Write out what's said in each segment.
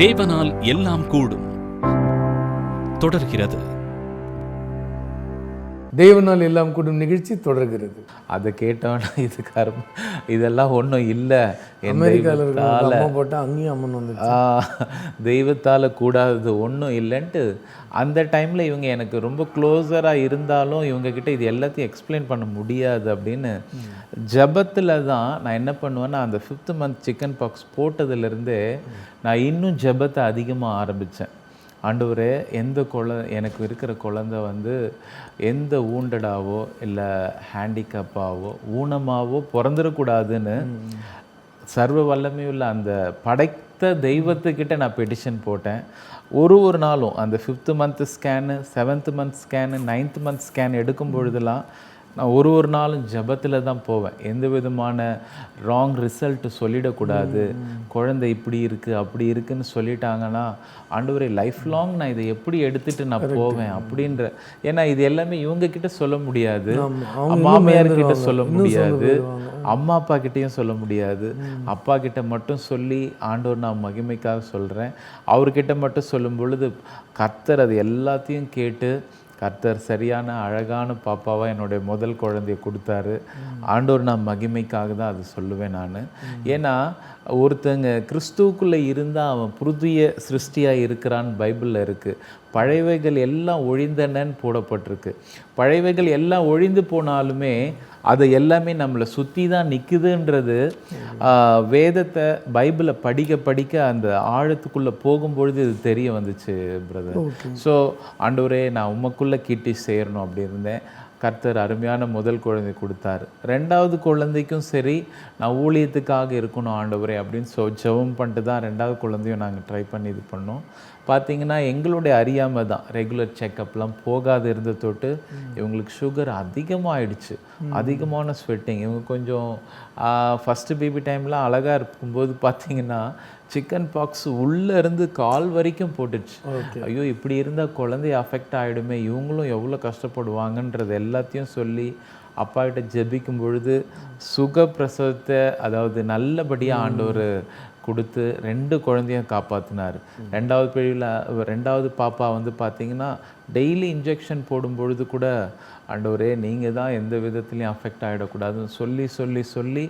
தேவனால் எல்லாம் கூடும் தொடர்கிறது. தேவனால் எல்லாம் கூடும் நிகழ்ச்சி தொடர்கிறது. அதை கேட்டோன்னா இதெல்லாம் ஒன்றும் இல்லை, அமெரிக்காவில் அம்மா போட்டால் அங்கேயும் அம்மன் வந்து தெய்வத்தால் கூடாதது ஒன்றும் இல்லைன்ட்டு அந்த டைமில் இவங்க எனக்கு ரொம்ப க்ளோஸராக இருந்தாலும் இவங்கக்கிட்ட இது எல்லாத்தையும் எக்ஸ்பிளைன் பண்ண முடியாது அப்படின்னு ஜபத்தில் தான் நான் என்ன பண்ணுவேன்னா, அந்த 5th month சிக்கன் பாக்ஸ் போட்டதுலேருந்தே நான் இன்னும் ஜபத்தை அதிகமாக ஆரம்பித்தேன். ஆண்டவரே, எனக்கு இருக்கிற குழந்தை வந்து எந்த ஊண்டடாவோ இல்லை ஹேண்டிகேப்பாவோ ஊனமாவோ பிறந்துடக்கூடாதுன்னு சர்வ வல்லமையுள்ள அந்த படைத்த தெய்வத்துக்கிட்ட நான் பெட்டிஷன் போட்டேன். ஒரு நாளும் அந்த 5th month scan, 7th month scan, 9th month scan எடுக்கும் பொழுதெல்லாம் நான் ஒரு நாளும் ஜபத்தில் தான் போவேன். எந்த விதமான ராங் ரிசல்ட்டு சொல்லிடக்கூடாது. குழந்தை இப்படி இருக்குது அப்படி இருக்குதுன்னு சொல்லிட்டாங்கன்னா, ஆண்டவரே லைஃப் லாங் நான் இதை எப்படி எடுத்துகிட்டு நான் போவேன் அப்படின்ற. ஏன்னா இது எல்லாமே இவங்கக்கிட்ட சொல்ல முடியாது, மாமியார்கிட்ட சொல்ல முடியாது, அம்மா அப்பா கிட்டேயும் சொல்ல முடியாது. அப்பா கிட்ட மட்டும் சொல்லி ஆண்டவர் நான் மகிமைக்காக சொல்கிறேன். அவர்கிட்ட மட்டும் சொல்லும் பொழுது கர்த்தர் அது எல்லாத்தையும் கேட்டு கர்த்தர் சரியான அழகான பாப்பாவாக என்னுடைய முதல் குழந்தைய கொடுத்தாரு. ஆண்டவர் நான் மகிமைக்காக தான் அது சொல்லுவேன் நான். ஏன்னா ஒருத்தங்க கிறிஸ்துவுக்குள்ளே இருந்தால் அவன் புதிய சிருஷ்டியாக இருக்கிறான்னு பைபிளில் இருக்குது. பழையவைகள் எல்லாம் ஒழிந்தனன்னு போடப்பட்டிருக்கு. பழையவைகள் எல்லாம் ஒழிந்து போனாலுமே அது எல்லாமே நம்மளை சுற்றி தான் நிற்குதுன்றது வேதத்தை பைபிளை படிக்க அந்த ஆழத்துக்குள்ளே போகும்பொழுது இது தெரிய வந்துச்சு பிரதர். ஸோ ஆண்டவரே, நான் உமக்குள்ளே கீட்டி சேரணும் அப்படி இருந்தேன். கர்த்தர் அருமையான முதல் குழந்தை கொடுத்தாரு. 2வது குழந்தைக்கும் சரி, நான் ஊழியத்துக்காக இருக்கணும் ஆண்டவரே அப்படின்னு ஜெபம் பண்ணிட்டு தான் 2வது குழந்தையும் நாங்கள் ட்ரை பண்ணி இது பண்ணோம். பார்த்திங்கன்னா எங்களுடைய அறியாமல் தான் ரெகுலர் செக்கப்லாம் போகாது இருந்த தொட்டு இவங்களுக்கு சுகர் அதிகமாகிடுச்சு, அதிகமான ஸ்வெட்டிங். இவங்க கொஞ்சம் ஃபஸ்ட்டு பேபி டைம்லாம் அழகாக இருக்கும்போது பார்த்திங்கன்னா சிக்கன் பாக்ஸ் உள்ளேருந்து கால் வரைக்கும் போட்டுச்சு. ஐயோ, இப்படி இருந்தால் குழந்தைய அஃபெக்ட் ஆகிடுமே, இவங்களும் எவ்வளோ கஷ்டப்படுவாங்கன்றது எல்லாத்தையும் சொல்லி அப்பாக்கிட்ட ஜெபிக்கும் பொழுது சுகப்பிரசவத்தை, அதாவது நல்லபடியாக ஆண்டவர் கொடுத்து 2 குழந்தையும் காப்பாற்றினார். 2வது பாப்பா வந்து பார்த்திங்கன்னா டெய்லி இன்ஜெக்ஷன் போடும் பொழுது கூட ஆண்டவரே, நீங்கள் தான் எந்த விதத்துலையும் அஃபெக்ட் ஆகிடக்கூடாதுன்னு சொல்லி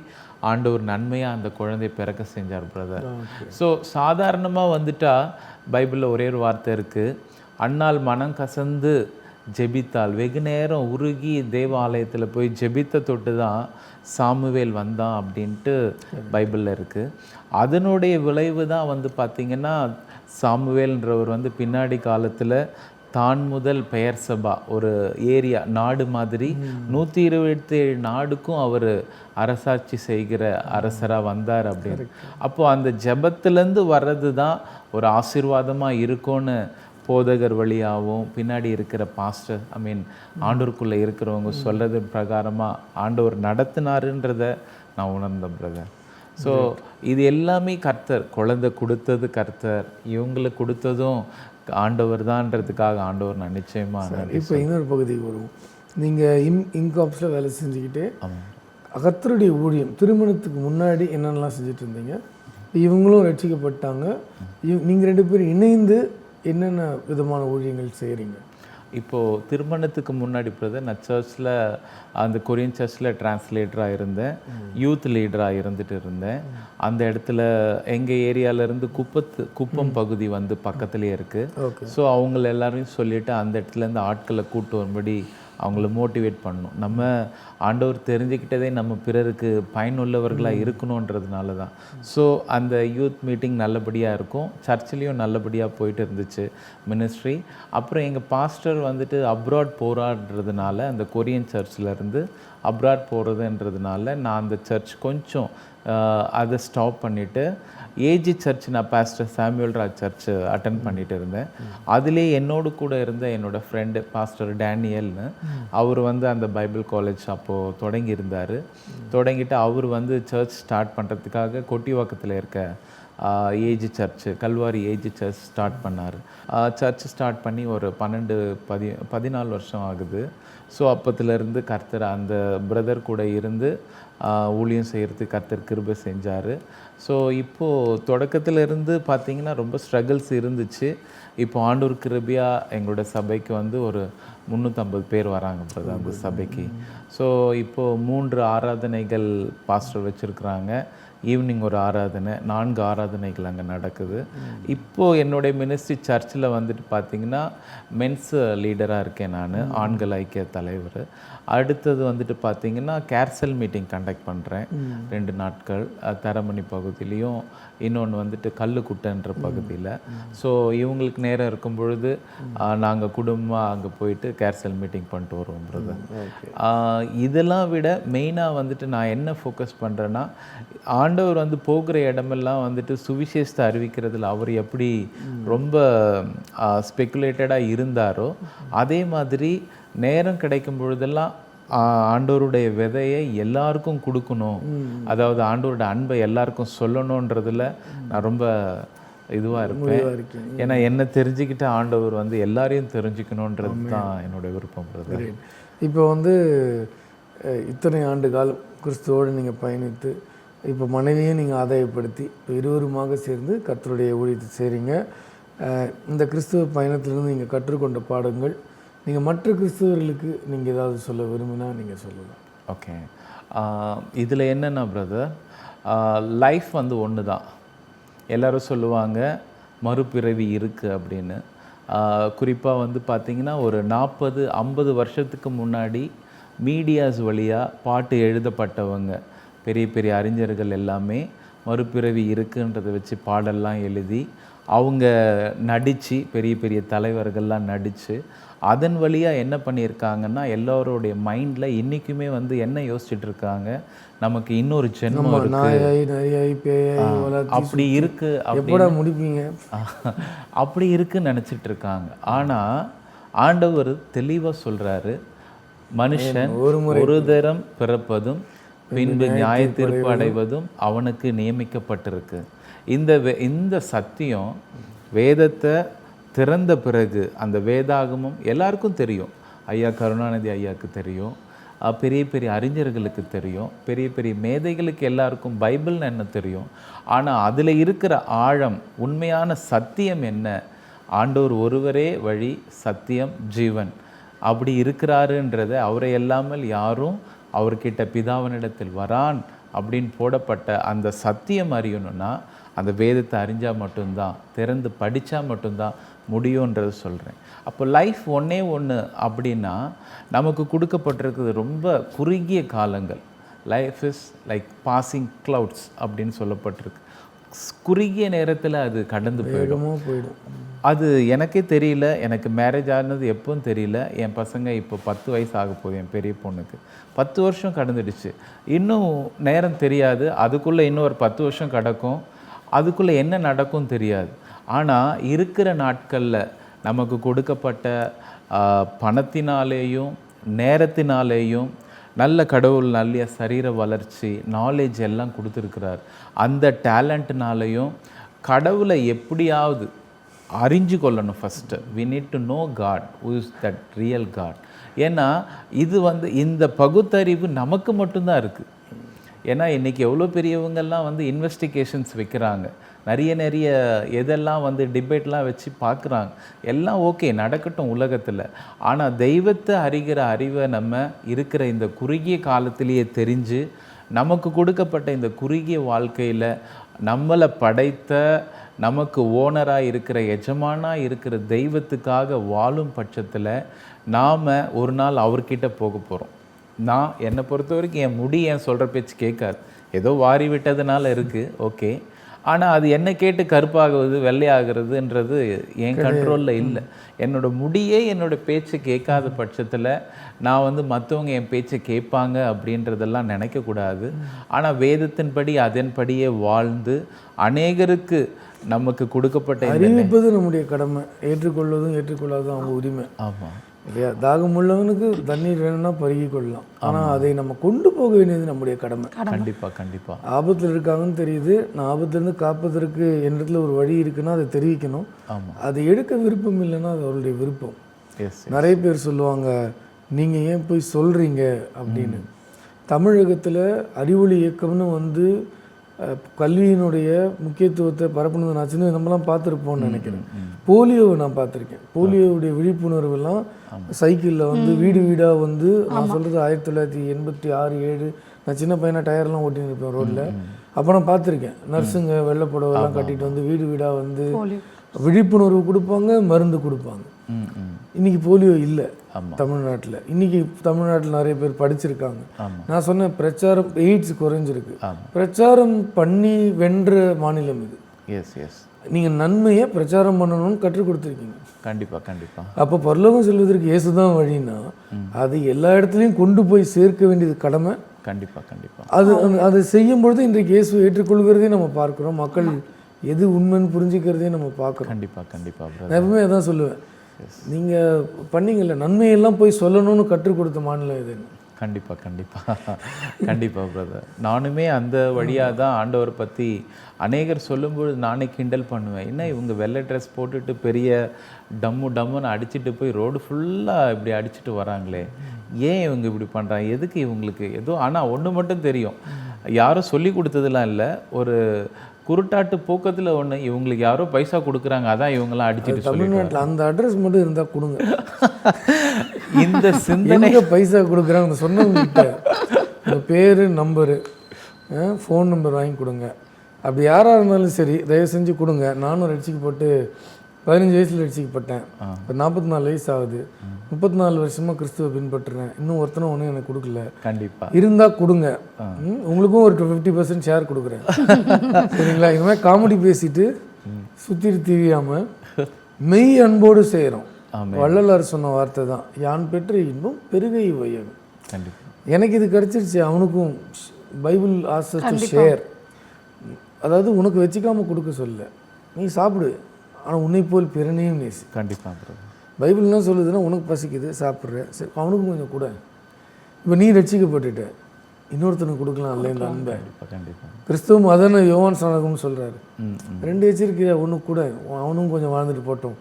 ஆண்டவர் நன்மையாக அந்த குழந்தைய பிறக்க செஞ்சார் பிரதர். ஸோ சாதாரணமாக வந்துட்டால் பைபிளில் ஒரே ஒரு வார்த்தை இருக்குது, அன்னாள் மனம் கசந்து ஜெபித்தாள். வெகு நேரம் உருகி தேவாலயத்தில் போய் ஜெபித்த தொட்டு தான் சாமுவேல் வந்தான் அப்படின்ட்டு பைபிளில் இருக்குது. அதனுடைய விளைவு தான் வந்து பார்த்திங்கன்னா சாமுவேல்ன்றவர் வந்து பின்னாடி காலத்தில் தான் முதல் பெயர் சபா ஒரு ஏரியா நாடு மாதிரி 127 நாடுக்கும் அவர் அரசாட்சி செய்கிற அரசராக வந்தார் அப்படின்னு. அப்போது அந்த ஜெபத்துலேருந்து வர்றது தான் ஒரு ஆசீர்வாதமாக இருக்கும்னு போதகர் வழியாகவும் பின்னாடி இருக்கிற பாஸ்டர் ஆண்டவருக்குள்ளே இருக்கிறவங்க சொல்கிறது பிரகாரமாக ஆண்டவர் நடத்தினாருன்றதை நான் உணர்ந்தேன் பிரதர். ஸோ இது எல்லாமே கர்த்தர், குழந்தை கொடுத்தது கர்த்தர், இவங்களுக்கு கொடுத்ததும் ஆண்டவர் தான்றதுக்காக ஆண்டவர் நான் நிச்சயமாக. இப்போ இன்னொரு பகுதிக்கு வருவோம். நீங்கள் இன்காப்ஸில் வேலை செஞ்சுக்கிட்டு கர்த்தருடைய ஊழியம் திருமணத்துக்கு முன்னாடி என்னென்னலாம் செஞ்சுட்டு இருந்தீங்க, இவங்களும் ரட்சிக்கப்பட்டாங்க, நீங்கள் 2 பேரும் இணைந்து என்னென்ன விதமான ஊழியங்கள் செய்கிறீங்க? இப்போது திருமணத்துக்கு முன்னாடி பிரதர் நான் சர்ச்சில், அந்த கொரியன் சர்ச்சில் டிரான்ஸ்லேட்டராக இருந்தேன், யூத் லீடராக இருந்துட்டு இருந்தேன். அந்த இடத்துல எங்கள் ஏரியாவிலேருந்து குப்பம் பகுதி வந்து பக்கத்துலேயே இருக்குது. ஸோ அவங்கள எல்லாரையும் சொல்லிவிட்டு அந்த இடத்துலேருந்து ஆட்களை கூட்டு வரும்படி அவங்கள மோட்டிவேட் பண்ணணும். நம்ம ஆண்டவர் தெரிஞ்சுக்கிட்டதே நம்ம பிறருக்கு பயனுள்ளவர்களாக இருக்கணுன்றதுனால தான். ஸோ அந்த யூத் மீட்டிங் நல்லபடியாக இருக்கும், சர்ச்சிலையும் நல்லபடியாக போயிட்டு இருந்துச்சு மினிஸ்ட்ரி. அப்புறம் எங்கள் பாஸ்டர் வந்துட்டு அப்ராட் போராடுறதுனால, அந்த கொரியன் சர்ச்சிலேருந்து அப்ராட் போகிறதுன்றதுனால நான் அந்த சர்ச் கொஞ்சம் அதை ஸ்டாப் பண்ணிவிட்டு ஏஜி சர்ச், நான் pastor Samuel Raj church attend பண்ணிட்டு இருந்தேன். அதிலே என்னோடு கூட இருந்த என்னோடய ஃப்ரெண்டு பாஸ்டர் டேனியல்னு, அவர் வந்து அந்த பைபிள் காலேஜ் அப்போது தொடங்கிட்டு அவர் வந்து சர்ச் ஸ்டார்ட் பண்ணுறதுக்காக கொட்டிவாக்கத்தில் இருக்க AG church, Calvary AG church start பண்ணார். சர்ச் ஸ்டார்ட் பண்ணி ஒரு 14 வருஷம் ஆகுது. ஸோ அப்போத்துலேருந்து கர்த்தர் அந்த பிரதர் கூட இருந்து ஊழியம் செய்கிறதுக்கு கர்த்தர் கிருபை செஞ்சார். ஸோ இப்போது தொடக்கத்திலிருந்து பார்த்தீங்கன்னா ரொம்ப ஸ்ட்ரகிள்ஸ் இருந்துச்சு. இப்போ ஆண்டவர் கிருபையா எங்களோட சபைக்கு வந்து ஒரு 350 பேர் வராங்க பிரதர் அந்த சபைக்கு. ஸோ இப்போது 3 ஆராதனைகள் பாஸ்டர் வச்சுருக்குறாங்க. ஈவினிங் ஒரு ஆராதனை, 4 ஆராதனைகள் அங்கே நடக்குது. இப்போது என்னுடைய மினிஸ்ட்ரி சர்ச்சில் வந்துட்டு பார்த்திங்கன்னா மென்ஸ் லீடராக இருக்கேன் நான், ஆண்கள் ஐக்கிய தலைவர். அடுத்தது வந்துட்டு பார்த்திங்கன்னா கேர்சல் மீட்டிங் கண்டக்ட் பண்ணுறேன் 2 நாட்கள், தரமணி பகுதியிலையும், இன்னொன்று வந்துட்டு கல்லுக்குட்டன்ற பகுதியில். ஸோ இவங்களுக்கு நேரம் இருக்கும் பொழுது நாங்கள் குடும்பமாக அங்கே போயிட்டு கேர்சல் மீட்டிங் பண்ணிட்டு வருவோம் பிரதர். இதெல்லாம் விட மெயினாக வந்துட்டு நான் என்ன ஃபோக்கஸ் பண்ணுறேன்னா, ஆண்டவர் வந்து போகிற இடமெல்லாம் வந்துட்டு சுவிசேஷத்தை அறிவிக்கிறதுல அவர் எப்படி ரொம்ப ஸ்பெக்குலேட்டடாக இருந்தாரோ, அதே மாதிரி நேரம் கிடைக்கும் பொழுதெல்லாம் ஆண்டவருடைய விதையை எல்லாருக்கும் கொடுக்கணும், அதாவது ஆண்டவரோட அன்பை எல்லாருக்கும் சொல்லணுன்றதுல நான் ரொம்ப இதுவாக இருப்பேன். ஏன்னா என்னை தெரிஞ்சுக்கிட்ட ஆண்டவர் வந்து எல்லாரையும் தெரிஞ்சுக்கணுன்றது தான் என்னோட விருப்பம் பிரதர். இப்போ வந்து இத்தனை ஆண்டு காலம் கிறிஸ்துவோடு நீங்கள் பயணித்து இப்போ மனைவியும் நீங்கள் ஆதாயப்படுத்தி இப்போ இருவருமாக சேர்ந்து கர்த்தருடைய ஊழியத்தை செய்கிறீங்க. இந்த கிறிஸ்துவ பயணத்திலிருந்து நீங்கள் கற்றுக்கொண்ட பாடங்கள், நீங்கள் மற்ற கிறிஸ்துவர்களுக்கு நீங்கள் ஏதாவது சொல்ல விரும்பினா நீங்கள் சொல்லலாம். ஓகே, இதில் என்னென்னா பிரதர், லைஃப் வந்து ஒன்று தான். எல்லோரும் சொல்லுவாங்க மறுபிறவி இருக்குது அப்படின்னு. குறிப்பாக வந்து பார்த்திங்கன்னா ஒரு 40-50 வருஷத்துக்கு முன்னாடி மீடியாஸ் வழியாக பாட்டு எழுதப்பட்டவங்க, பெரிய பெரிய அறிஞர்கள் எல்லாமே மறுபிறவி இருக்குன்றதை வச்சு பாடல்லாம் எழுதி அவங்க நடித்து, பெரிய பெரிய தலைவர்கள்லாம் நடித்து அதன் வழியாக என்ன பண்ணியிருக்காங்கன்னா, எல்லோருடைய மைண்டில் இன்றைக்குமே வந்து என்ன யோசிச்சுட்டு இருக்காங்க, நமக்கு இன்னொரு ஜென்மம் அப்படி இருக்குது, முடிப்பீங்க அப்படி இருக்குன்னு நினச்சிட்டு இருக்காங்க. ஆனால் ஆண்டவர் தெளிவாக சொல்கிறாரு, மனுஷன் ஒரு தரம் பிறப்பதும் பின்பு நியாய தீர்ப்பு அடைவதும் அவனுக்கு நியமிக்கப்பட்டிருக்கு. இந்த சத்தியம் வேதத்தை திறந்த பிறகு அந்த வேதாகமம் எல்லாருக்கும் தெரியும். ஐயா கருணாநிதி ஐயாவுக்கு தெரியும், பெரிய பெரிய அறிஞர்களுக்கு தெரியும், பெரிய பெரிய மேதைகளுக்கு எல்லாருக்கும் பைபிள்னு என்ன தெரியும். ஆனால் அதில் இருக்கிற ஆழம், உண்மையான சத்தியம் என்ன, ஆண்டவர் ஒருவரே வழி சத்தியம் ஜீவன் அப்படி இருக்கிறாருன்றதை, அவரை இல்லாமல் யாரும் அவர்கிட்ட பிதாவனிடத்தில் வரான் அப்படின்னு போடப்பட்ட அந்த சத்தியம் அறியணும்னா அந்த வேதத்தை அறிஞ்சால் மட்டும்தான், திறந்து படித்தா மட்டும்தான் முடியுன்றது சொல்கிறேன். அப்போ லைஃப் ஒன்றே ஒன்று அப்படின்னா நமக்கு கொடுக்கப்பட்டிருக்கிறது ரொம்ப குறுகிய காலங்கள். Life is like passing clouds அப்படின்னு சொல்லப்பட்டிருக்கு. குறுகிய நேரத்தில் அது கடந்து போயிடும். அது எனக்கே தெரியல, எனக்கு மேரேஜ் ஆனது எப்போன்னு தெரியல. என் பசங்க இப்போ 10 வயசு ஆக போகுது, என் பெரிய பொண்ணுக்கு 10 வருஷம் கடந்துடுச்சு. இன்னும் நேரம் தெரியாது, அதுக்குள்ளே இன்னும் ஒரு 10 வருஷம் கிடக்கும், அதுக்குள்ளே என்ன நடக்கும் தெரியாது. ஆனால் இருக்கிற நாட்களில் நமக்கு கொடுக்கப்பட்ட பணத்தினாலேயும் நேரத்தினாலேயும் நல்ல கடவுள் நல்ல சரீர வளர்ச்சி, நாலேஜ் எல்லாம் கொடுத்துருக்கிறார். அந்த டேலண்ட்னாலேயும் கடவுளை எப்படியாவது அறிஞ்சு கொள்ளணும். First we need to know God, who is that real God. ஏன்னா இது வந்து இந்த பகுத்தறிவு நமக்கு மட்டும்தான் இருக்குது. ஏன்னா இன்றைக்கி எவ்வளோ பெரியவங்கெல்லாம் வந்து இன்வெஸ்டிகேஷன்ஸ் வைக்கிறாங்க, நிறைய எதெல்லாம் வந்து டிபேட்லாம் வச்சு பார்க்குறாங்க. எல்லாம் ஓகே நடக்கட்டும் உலகத்தில். ஆனால் தெய்வத்தை அறிகிற அறிவை நம்ம இருக்கிற இந்த குறுகிய காலத்திலேயே தெரிஞ்சு, நமக்கு கொடுக்கப்பட்ட இந்த குறுகிய வாழ்க்கையில் நம்மளை படைத்த, நமக்கு ஓனராக இருக்கிற, எஜமானாக இருக்கிற தெய்வத்துக்காக வாழும் பட்சத்தில் நாம் ஒரு நாள் அவர்கிட்ட போக போகிறோம். நான் என்னை பொறுத்த வரைக்கும் என் முடி என் சொல்கிற பேச்சு கேட்காது, ஏதோ வாரி விட்டதுனால இருக்குது ஓகே. ஆனால் அது என்ன கேட்டு கருப்பாகுவது வெள்ளையாகிறதுன்றது என் கண்ட்ரோலில் இல்லை. என்னோடய முடியே என்னோடய பேச்சை கேட்காத பட்சத்தில் நான் வந்து மற்றவங்க என் பேச்சை கேட்பாங்க அப்படின்றதெல்லாம் நினைக்கக்கூடாது. ஆனால் வேதத்தின்படி அதன்படியே வாழ்ந்து அநேகருக்கு நமக்கு கொடுக்கப்பட்ட அறிவிப்பது நம்முடைய கடமை, ஏற்றுக்கொள்வதும் ஏற்றுக்கொள்ளாததும் அவங்க உரிமை. ஆமாம் இல்லையா? தாகம் உள்ளவனுக்கு தண்ணீர் வேணும்னா பருகி கொள்ளலாம், ஆனால் அதை நம்ம கொண்டு போக வேண்டியது நம்முடைய கடமை. கண்டிப்பாக ஆபத்தில் இருக்காங்கன்னு தெரியுது, நான் ஆபத்துலேருந்து காப்பதற்கு என்னிடத்துல ஒரு வழி இருக்குன்னா அதை தெரிவிக்கணும். அதை எடுக்க விருப்பம் இல்லைன்னா அது அவருடைய விருப்பம். நிறைய பேர் சொல்லுவாங்க, நீங்கள் ஏன் போய் சொல்கிறீங்க அப்படின்னு. தமிழகத்தில் அறிவொளி இயக்கம்னு வந்து கல்வியினுடைய முக்கியத்துவத்தை பரப்புனதுனாச்சுன்னு நம்மலாம் பார்த்துருப்போம்னு நினைக்கிறேன். போலியோவை நான் பார்த்துருக்கேன். போலியோவுடைய விழிப்புணர்வெல்லாம் சைக்கிளில் வந்து வீடு வீடாக வந்து நான் சொல்கிறது 1986, 7 நான் சின்ன பையனை டயர்லாம் ஓட்டின்னு இருப்பேன் ரோட்டில். அப்போ நான் பார்த்துருக்கேன். நர்ஸுங்க வெள்ளை புடவைலாம் கட்டிட்டு வந்து வீடு வீடாக வந்து விழிப்புணர்வு கொடுப்பாங்க, மருந்து கொடுப்பாங்க. இன்றைக்கி போலியோ இல்லை தமிழ்நாட்டில். இன்றைக்கி தமிழ்நாட்டில் நிறைய பேர் படிச்சிருக்காங்க. நான் சொன்ன பிரச்சாரம் எய்ட்ஸ் குறைஞ்சிருக்கு. பிரச்சாரம் பண்ணி வென்ற மாநிலம் இது. நீங்கள் நன்மையை பிரச்சாரம் பண்ணணும்னு கற்றுக் கொடுத்துருக்கீங்க. கண்டிப்பாக. அப்போ பரலோகம் செல்வதற்கு இயேசு தான் வழின்னா அது எல்லா இடத்துலையும் கொண்டு போய் சேர்க்க வேண்டியது கடமை. கண்டிப்பாக அது செய்யும் பொழுது இன்றைக்கு இயேசு ஏற்றுக்கொள்கிறதே நம்ம பார்க்குறோம். மக்கள் எது உண்மைன்னு புரிஞ்சுக்கிறதே நம்ம பார்க்குறோம். கண்டிப்பாக நான் எப்பவுமே அதான் சொல்லுவேன். நீங்கள் பண்ணீங்கல்ல நன்மையெல்லாம் போய் சொல்லணும்னு கற்றுக் கொடுத்த மாநிலம் இது. கண்டிப்பாக பிரதர். நானுமே அந்த வழியாக தான் ஆண்டவரை பற்றி அநேகர் சொல்லும்போது நானே கிண்டல் பண்ணுவேன். என்ன இவங்க வெள்ளை ட்ரெஸ் போட்டுட்டு பெரிய டம்முன்னு அடிச்சுட்டு போய் ரோடு ஃபுல்லாக இப்படி அடிச்சுட்டு வராங்களே, ஏன் இவங்க இப்படி பண்ணுறாங்க, எதுக்கு இவங்களுக்கு ஏதோ. ஆனால் ஒன்று மட்டும் தெரியும், யாரும் சொல்லி கொடுத்ததுலாம் இல்லை, ஒரு குருட்டாட்டு போக்கத்தில் ஒன்று, இவங்களுக்கு யாரோ பைசா கொடுக்குறாங்க, அதான் இவங்களாம் அடிச்சுட்டு தமிழ்நாட்டில் அந்த அட்ரஸ் மட்டும் இருந்தால் கொடுங்க. இந்த சிந்தனை பைசா கொடுக்குறாங்க சொன்னவங்ககிட்ட உங்கள் பேர், நம்பரு, ஃபோன் நம்பர் வாங்கி கொடுங்க. அப்படி யாராக இருந்தாலும் சரி தயவு செஞ்சு கொடுங்க. நானும் ரட்சிக்கப்பட்டு 15 வயசில் ரட்சிக்கப்பட்டேன். இப்போ 44 வயசு ஆகுது. 34 வருஷமாக கிறிஸ்துவை பின்பற்றுறேன். இன்னும் ஒருத்தனும் ஒன்றும் எனக்கு கொடுக்கல. கண்டிப்பாக இருந்தால் கொடுங்க. உங்களுக்கும் ஒரு 50% ஷேர் கொடுக்குறேன். சரிங்களா? இந்த மாதிரி காமெடி பேசிட்டு சுற்றிட்டு திரியாமல் மெய் அன்போடு செய்கிறோம். வள்ளலார் சொன்ன வார்த்தை தான், யான் பெற்ற இன்பம் பெருகை வையகம். கண்டிப்பாக எனக்கு இது கிடச்சிருச்சு, அவனுக்கும் பைபிள் ஆசை ஷேர். அதாவது உனக்கு வச்சுக்காமல் கொடுக்க சொல்ல, நீ சாப்பிடு, ஆனால் உன்னை போல் பிறனையும் நேசி. கண்டிப்பாக பைபிள் என்ன சொல்லுதுன்னா, உனக்கு பசிக்குது சாப்பிட்ற, சரி அவனுக்கும் கொஞ்சம் கூட. இப்போ நீ ரட்சிக்கப்பட்டுட்ட, இன்னொருத்தனுக்கு கொடுக்கலாம் இல்லை இந்த அன்பை. கண்டிப்பாக கிறிஸ்துவம் அதன யோவான் ஸ்நானகம்னு சொல்கிறாரு. 2 வச்சிருக்கிற ஒன்று கூட, அவனும் கொஞ்சம் வாழ்ந்துட்டு போட்டோம்.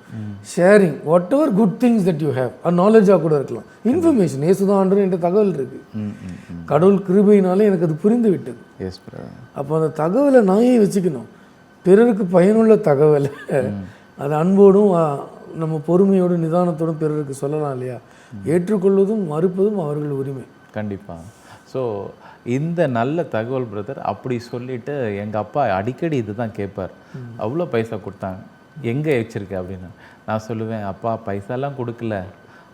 Sharing what ever good things that you have, அது நாலேஜாக கூட இருக்கலாம், இன்ஃபர்மேஷன். இயேசுதான் ஆண்டவர் என்ற தகவல் இருக்குது. கடவுள் கிருபையினாலே எனக்கு அது புரிந்து விட்டது. அப்போ அந்த தகவலை நான் ஏன் வச்சுக்கணும்? பிறருக்கு பயனுள்ள தகவலை அது அன்போடும் நம்ம பொறுமையோடும் நிதானத்தோடும் பிறருக்கு சொல்லலாம் இல்லையா? ஏற்றுக்கொள்வதும் மறுப்பதும் அவர்கள் உரிமை. கண்டிப்பாக. ஸோ இந்த நல்ல தகவல் பிரதர் அப்படி சொல்லிவிட்டு எங்கள் அப்பா அடிக்கடி இது தான் கேட்பார், அவ்வளோ பைசா கொடுத்தாங்க, எங்கே வச்சுருக்க அப்படின்னு. நான் சொல்லுவேன், அப்பா பைசாலாம் கொடுக்கல,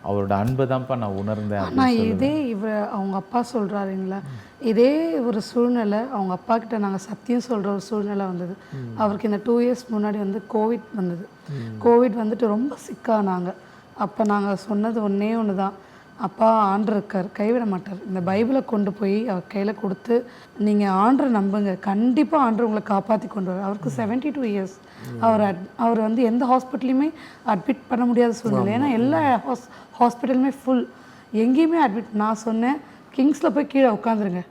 அவரோட அன்பை தான்ப்பா நான் உணர்ந்தேன். ஆனால் இதே அவங்க அப்பா சொல்கிறாருங்களா, இதே ஒரு சூழ்நிலை அவங்க அப்பா கிட்ட நாங்கள் சத்தியம் சொல்கிற ஒரு சூழ்நிலை வந்தது. அவருக்கு இந்த 2 இயர்ஸ் முன்னாடி வந்து கோவிட் வந்தது. கோவிட் வந்துட்டு ரொம்ப சிக்கானாங்க. அப்போ நாங்கள் சொன்னது ஒன்று தான், அப்பா ஆண்டர் இருக்கார், கைவிட மாட்டார். இந்த பைபிளை கொண்டு போய் அவர் கையில் கொடுத்து நீங்கள் ஆண்டரை நம்புங்க, கண்டிப்பாக ஆண்டர் உங்களை காப்பாற்றி கொண்டு வர. அவருக்கு 72 இயர்ஸ். அவர் வந்து எந்த ஹாஸ்பிட்டலையுமே அட்மிட் பண்ண முடியாத சூழ்நிலை. ஏன்னா எல்லா ஹாஸ்பிட்டலுமே ஃபுல், எங்கேயுமே அட்மிட். நான் சொன்னேன், கிங்ஸில் போய் கீழே உட்காந்துருங்க,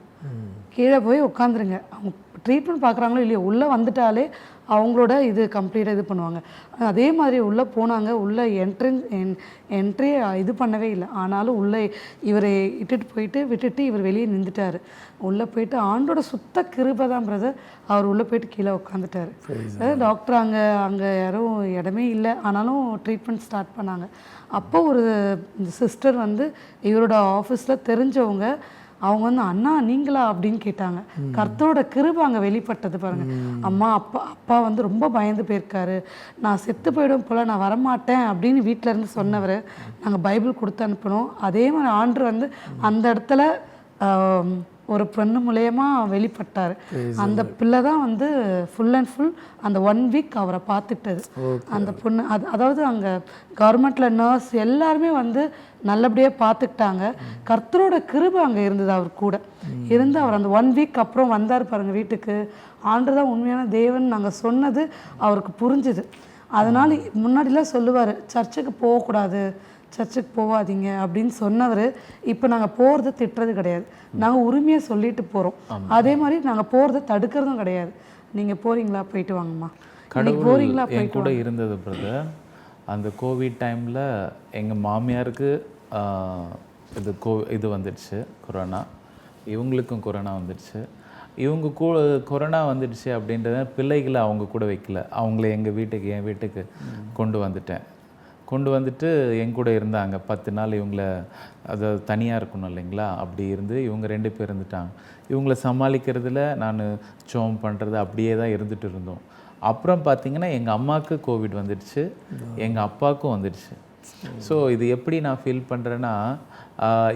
கீழே போய் உட்காந்துருங்க. அவங்க ட்ரீட்மெண்ட் பார்க்குறாங்களோ இல்லையோ, உள்ளே வந்துட்டாலே அவங்களோட இது கம்ப்ளீட்டாக இது பண்ணுவாங்க. அதே மாதிரி உள்ளே போனாங்க. உள்ளே என்ட்ரி இது பண்ணவே இல்லை. ஆனாலும் உள்ளே இவரை விட்டுட்டு இவர் வெளியே நின்றுட்டார். உள்ளே போயிட்டு ஆண்டோட சுத்த கிருபை தான் பிரதர், அவர் உள்ளே போயிட்டு கீழே உட்காந்துட்டார். டாக்டர் அங்கே யாரும் இடமே இல்லை, ஆனாலும் ட்ரீட்மெண்ட் ஸ்டார்ட் பண்ணாங்க. அப்போ ஒரு சிஸ்டர் வந்து இவரோட ஆஃபீஸில் தெரிஞ்சவங்க, அவங்க வந்து அண்ணா நீங்களா அப்படின்னு கேட்டாங்க. கர்த்தரோட கிருபை அங்கே வெளிப்பட்டது பாருங்க. அம்மா அப்பா வந்து ரொம்ப பயந்து போயிருக்காரு, நான் செத்து போயிடும் போல், நான் வரமாட்டேன் அப்படின்னு வீட்டில் இருந்து சொன்னவர் நாங்கள் பைபிள் கொடுத்து அனுப்பினோம். அதே மாதிரி ஆண்டவர் வந்து அந்த இடத்துல ஒரு பெண்ணு மூலயமா வெளிப்பட்டார். அந்த பிள்ளை தான் வந்து ஃபுல் அண்ட் ஃபுல் அந்த 1 வீக் அவரை பார்த்துட்டது. அந்த பொண்ணு அதாவது அங்கே கவர்மெண்ட்டில் நர்ஸ் எல்லாருமே வந்து நல்லபடியாக பார்த்துக்கிட்டாங்க. கர்த்தரோட கிருபை அங்கே இருந்தது. அவர் கூட இருந்து அவர் அந்த 1 வீக் அப்புறம் வந்தார் பாருங்கள் வீட்டுக்கு. ஆண்டு தான் உண்மையான தேவன் நாங்கள் சொன்னது அவருக்கு புரிஞ்சுது. அதனால் முன்னாடிலாம் சொல்லுவார், சர்ச்சுக்கு போகக்கூடாது, சர்ச்சுக்கு போகாதீங்க அப்படின்னு சொன்னவர் இப்போ நாங்கள் போகிறத திட்டுறது கிடையாது, நாங்கள் உரிமையாக சொல்லிட்டு போகிறோம். அதே மாதிரி நாங்கள் போகிறத தடுக்கிறதும் கிடையாது. நீங்கள் போகிறீங்களா, போயிட்டு வாங்கம்மா, போகிறீங்களா, போயிட்டு கூட இருந்தது பிரதர். அந்த கோவிட் டைமில் எங்கள் மாமியாருக்கு இது வந்துடுச்சு கொரோனா, இவங்களுக்கும் கொரோனா வந்துடுச்சு. இவங்க கொரோனா வந்துடுச்சு அப்படின்றத பிள்ளைகளை அவங்க கூட வைக்கல, அவங்கள என் வீட்டுக்கு கொண்டு வந்துட்டு என் கூட இருந்தாங்க 10 நாள். இவங்கள அதை தனியாக இருக்கணும் இல்லைங்களா, அப்படி இருந்து இவங்க 2 பேர் இருந்துட்டாங்க. இவங்கள சமாளிக்கிறதுல நான் ஜோம் பண்ணுறது அப்படியே தான் இருந்துட்டு இருந்தோம். அப்புறம் பார்த்திங்கன்னா எங்கள் அம்மாவுக்கு கோவிட் வந்துடுச்சு, எங்கள் அப்பாவுக்கும் வந்துடுச்சு. ஸோ இது எப்படி நான் ஃபீல் பண்ணுறேன்னா,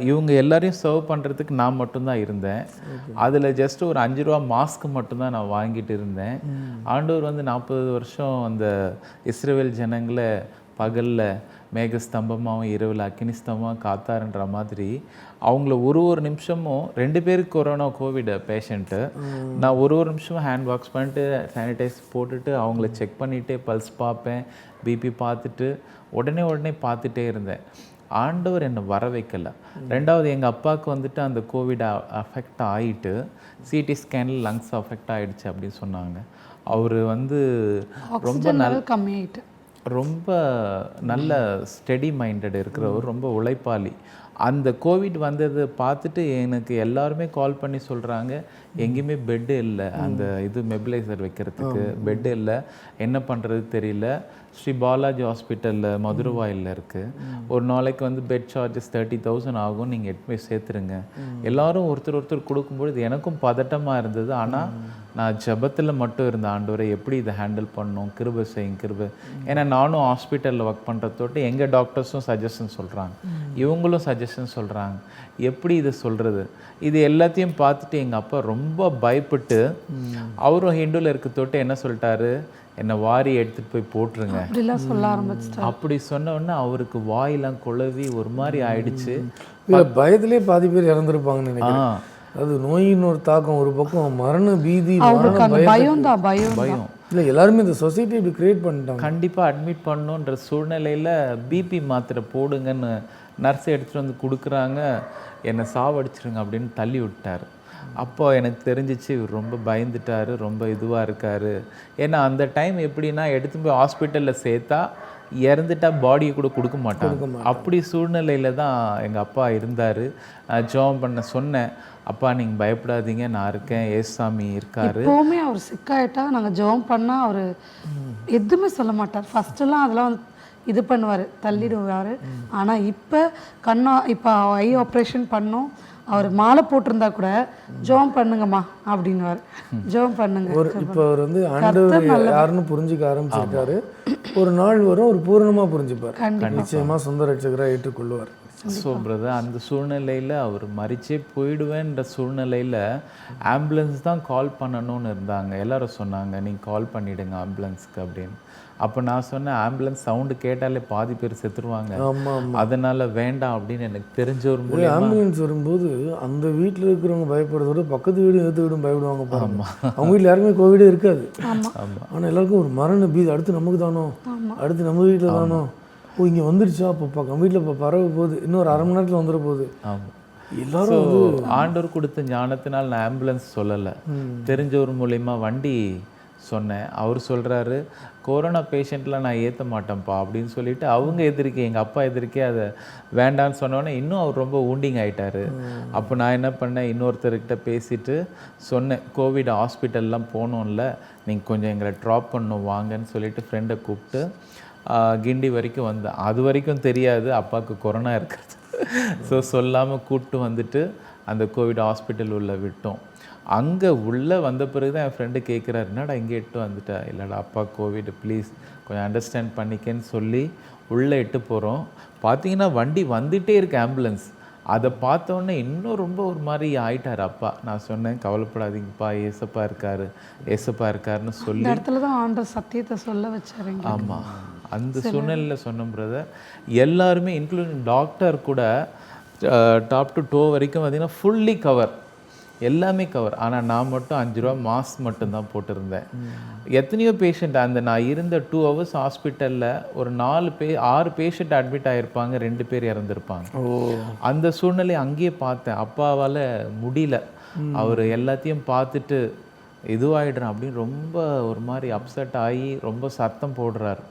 இவங்க எல்லாரையும் சர்வ் பண்ணுறதுக்கு நான் மட்டும்தான் இருந்தேன். அதில் ஜஸ்ட் ஒரு 5 ரூபா மாஸ்க் மட்டும்தான் நான் வாங்கிட்டு இருந்தேன். ஆண்டவர் வந்து 40 வருஷம் அந்த இஸ்ரவேல் ஜனங்களை பகலில் மேகஸ்தம்பமாகவும் இரவில் அக்கினி ஸ்தம்பமாக காத்தாருன்ற மாதிரி அவங்கள ஒரு நிமிஷமும் 2 பேருக்கு கோவிட் பேஷண்ட்டு, நான் ஒரு நிமிஷமும் ஹேண்ட் வாஷ் பண்ணிட்டு சானிடைஸ் போட்டுட்டு அவங்கள செக் பண்ணிவிட்டு பல்ஸ் பார்ப்பேன், பிபி பார்த்துட்டு உடனே பார்த்துட்டே இருந்தேன். ஆண்டவர் என்னை வர வைக்கலை. 2வது எங்கள் அப்பாவுக்கு வந்துட்டு அந்த கோவிட் அஃபெக்ட் ஆகிட்டு சிடி ஸ்கேனில் லங்ஸ் அஃபெக்ட் ஆகிடுச்சு அப்படின்னு சொன்னாங்க. அவர் வந்து ரொம்ப நல்ல ஸ்டெடி மைண்டட் இருக்கிறவர், ரொம்ப உழைப்பாளி. அந்த கோவிட் வந்தது பார்த்துட்டு எனக்கு எல்லாருமே கால் பண்ணி சொல்கிறாங்க, எங்கேயுமே பெட்டு இல்லை, அந்த இது மெபிலைசர் வைக்கிறதுக்கு பெட்டு இல்லை, என்ன பண்ணுறது தெரியல. ஸ்ரீ பாலாஜி ஹாஸ்பிட்டலில் மதுரவாயில் இருக்குது, ஒரு நாளைக்கு வந்து பெட் சார்ஜஸ் 30,000 ஆகும், நீங்கள் எடுத்து போய் சேர்த்துருங்க. எல்லோரும் ஒருத்தர் கொடுக்கும்பொழுது எனக்கும் பதட்டமாக இருந்தது. ஆனால் நான் ஜபத்தில் மட்டும் இருந்த, ஆண்டவரை எப்படி இதை ஹேண்டில் பண்ணணும், கிருபை செய்யும் கிருபை. ஏன்னா நானும் ஹாஸ்பிட்டலில் ஒர்க் பண்ணுறதோட்டு எங்கள் டாக்டர்ஸும் சஜஷன் சொல்கிறாங்க, இவங்களும் சஜஷன் சொல்கிறாங்க, எப்படி இதை சொல்கிறது. இது எல்லாத்தையும் பார்த்துட்டு எங்கள் அப்பா ரொம்ப பயப்பட்டு, அவரும் ஹிந்துவில் இருக்க தொட்டு என்ன சொல்லிட்டாரு, என்னை வாரி எடுத்துகிட்டு போய் போட்டுருங்க சொல்ல ஆரம்பிச்சிட்டாரு. அப்படி சொன்ன உடனே அவருக்கு வாயெல்லாம் குழவி ஒரு மாதிரி ஆயிடுச்சு. பயத்திலே பாதி பேர் இறந்துருப்பாங்கன்னு நினைக்கிறேன். அது நோயின் ஒரு தாக்கம் ஒரு பக்கம், மரண பீதி, பயம் இல்லை எல்லாருமே இந்த சொசைட்டி இப்படி கிரியேட் பண்ணிட்டாங்க. கண்டிப்பாக அட்மிட் பண்ணணுன்ற சூழ்நிலையில் பிபி மாத்திரை போடுங்கன்னு நர்ஸ் எடுத்துகிட்டு வந்து கொடுக்குறாங்க, என்னை சாவடிச்சிருங்க அப்படின்னு தள்ளி விட்டார். அப்போ எனக்கு தெரிஞ்சிச்சு இவர் ரொம்ப பயந்துட்டார், ரொம்ப இதுவாக இருக்கார். ஏன்னா அந்த டைம் எப்படின்னா எடுத்து போய் ஹாஸ்பிட்டலில் சேர்த்தா இறந்துட்டா பாடியை கூட கொடுக்க மாட்டாங்க. அப்படி சூழ்நிலையில் தான் எங்கள் அப்பா இருந்தார். ஜெபம் பண்ண சொன்னேன், அப்பா நீங்கள் பயப்படாதீங்க, நான் இருக்கேன், ஏசாமி இருக்கார். எப்போவுமே அவர் சிக்காயிட்டா நாங்கள் ஜெபம் பண்ணால் அவர் எதுவுமே சொல்ல மாட்டார். ஃபஸ்ட்டெல்லாம் அதெல்லாம் வந்து இது பண்ணுவார், தள்ளிடுவார். ஆனால் இப்போ ஐ ஆப்ரேஷன் பண்ணோம், அவர் மாலை போட்டிருந்தா கூட ஜெபம் பண்ணுங்கம்மா அப்படின்னுவார், ஜெபம் பண்ணுங்க. இப்போ அவர் வந்து ஆண்டவர் யாருன்னு புரிஞ்சுக்க ஆரம்பிச்சிருக்காரு. ஒரு நாள் வரும் ஒரு பூரணமாக புரிஞ்சுப்பார், நிச்சயமாக சொந்த ரட்சகராக ஏற்றுக்கொள்வார். ஸோ பிரதர், அந்த சூழ்நிலையில் அவர் மறிச்சே போயிடுவேன்ற சூழ்நிலையில் ஆம்புலன்ஸ் தான் கால் பண்ணணும்னு இருந்தாங்க. எல்லோரும் சொன்னாங்க நீங்கள் கால் பண்ணிவிடுங்க ஆம்புலன்ஸ்க்கு அப்படின்னு. அப்போ நான் சொன்னேன், ஆம்புலன்ஸ் சவுண்டு கேட்டாலே பாதி பேர் செத்துருவாங்க, அதனால் வேண்டாம் அப்படின்னு எனக்கு தெரிஞ்ச ஒரு மூலம். ஆம்புலன்ஸ் வரும்போது அந்த வீட்டில் இருக்கிறவங்க பயப்படுறதோட பக்கத்து வீடும் எடுத்து வீடும் பயப்படுவாங்க. அவங்க வீட்டில் யாருமே கோவிடே இருக்காது. ஆனால் எல்லாருக்கும் ஒரு மரண பீதி, அடுத்து நமக்கு தானோ, அடுத்து நம்ம வீட்டில் தானோ, ஓ இங்கே வந்துருச்சா, அப்போ நம்ம வீட்டில் இப்போ பரவ போகுது, இன்னொரு அரை மணி நேரத்தில் வந்துட போகுது. எல்லாரும் ஆண்டவர் கொடுத்த ஞானத்தினால் நான் ஆம்புலன்ஸ் சொல்லலை, தெரிஞ்சவர் மூலயமா வண்டி சொன்னேன். அவர் சொல்கிறாரு, கொரோனா பேஷண்ட்டில் நான் ஏற்ற மாட்டேன்ப்பா அப்படின்னு சொல்லிட்டு அவங்க எதிர்க்கே, எங்கள் அப்பா எதிர்க்கே அதை வேண்டான்னு சொன்னோன்னே இன்னும் அவர் ரொம்ப ஊண்டிங் ஆகிட்டார். அப்போ நான் என்ன பண்ணேன், இன்னொருத்தர்கிட்ட பேசிட்டு சொன்னேன், கோவிட் ஹாஸ்பிட்டல்லாம் போகணும்ல, நீங்கள் கொஞ்சம் எங்களை ட்ராப் பண்ணணும் வாங்கன்னு சொல்லிட்டு ஃப்ரெண்டை கூப்பிட்டு கிண்டி வரைக்கும் வந்தேன். அது வரைக்கும் தெரியாது அப்பாவுக்கு கொரோனா இருக்கிறது. ஸோ சொல்லாமல் கூப்பிட்டு வந்துட்டு அந்த கோவிட் ஹாஸ்பிட்டல் உள்ள விட்டோம். அங்கே உள்ளே வந்த பிறகு தான் என் ஃப்ரெண்டு கேட்குறாரு, என்னடா இங்கே இட்டு வந்துட்டா. இல்லைடா அப்பா கோவிட், ப்ளீஸ் கொஞ்சம் அண்டர்ஸ்டாண்ட் பண்ணிக்கன்னு சொல்லி உள்ளே இட்டு போகிறோம். பார்த்தீங்கன்னா வண்டி வந்துகிட்டே இருக்கு ஆம்புலன்ஸ். அதை பார்த்தோன்னே இன்னும் ரொம்ப ஒரு மாதிரி ஆயிட்டார் அப்பா. நான் சொன்னேன், கவலைப்படாதீங்கப்பா, ஏசப்பா இருக்காருன்னு சொல்லி இடத்துல தான் ஆண்டவர் சத்தியத்தை சொல்ல வச்சாரு. ஆமாம், அந்த சூழ்நிலையில் சொன்ன பிரதர், எல்லாருமே இன்க்ளூடிங் டாக்டர் கூட டாப் டு டோ வரைக்கும் பார்த்திங்கன்னா ஃபுல்லி கவர், எல்லாமே கவர். ஆனால் நான் மட்டும் 5 ரூபா மாஸ்க் மட்டும்தான் போட்டிருந்தேன். எத்தனையோ பேஷண்ட், அந்த நான் இருந்த 2 hours ஹாஸ்பிட்டலில் ஒரு 6 பேஷண்ட் அட்மிட் ஆகிருப்பாங்க, 2 பேர் இறந்துருப்பாங்க. அந்த சூழ்நிலை அங்கேயே பார்த்தேன். அப்பாவால் முடியல, அவர் எல்லாத்தையும் பார்த்துட்டு இதுவாகிடுறான் அப்படின்னு ரொம்ப ஒரு மாதிரி அப்செட் ஆகி ரொம்ப சத்தம் போடுறார்.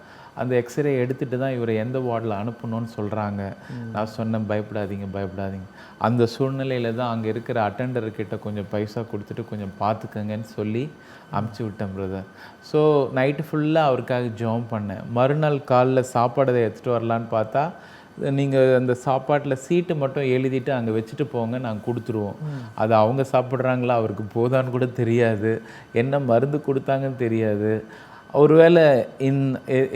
அந்த எக்ஸ்ரே எடுத்துகிட்டு தான் இவரை எந்த வார்டில் அனுப்பணும்னு சொல்கிறாங்க. நான் சொன்னேன் பயப்படாதீங்க பயப்படாதீங்க. அந்த சூழ்நிலையில் தான் அங்கே இருக்கிற அட்டெண்டர்கிட்ட கொஞ்சம் பைசா கொடுத்துட்டு கொஞ்சம் பார்த்துக்கங்கன்னு சொல்லி அமுச்சு விட்டேன் பிரதர். ஸோ நைட்டு ஃபுல்லாக அவருக்காக ஜெபம் பண்ணேன். மறுநாள் காலைல சாப்பாடை எடுத்துகிட்டு வரலான்னு பார்த்தா நீங்கள் அந்த சாப்பாட்டில் சீட்டு மட்டும் எழுதிட்டு அங்கே வச்சுட்டு போங்க, நாங்கள் கொடுத்துருவோம். அது அவங்க சாப்பிட்றாங்களா அவருக்கு போதான்னு கூட தெரியாது, என்ன மருந்து கொடுத்தாங்கன்னு தெரியாது. ஒருவேளை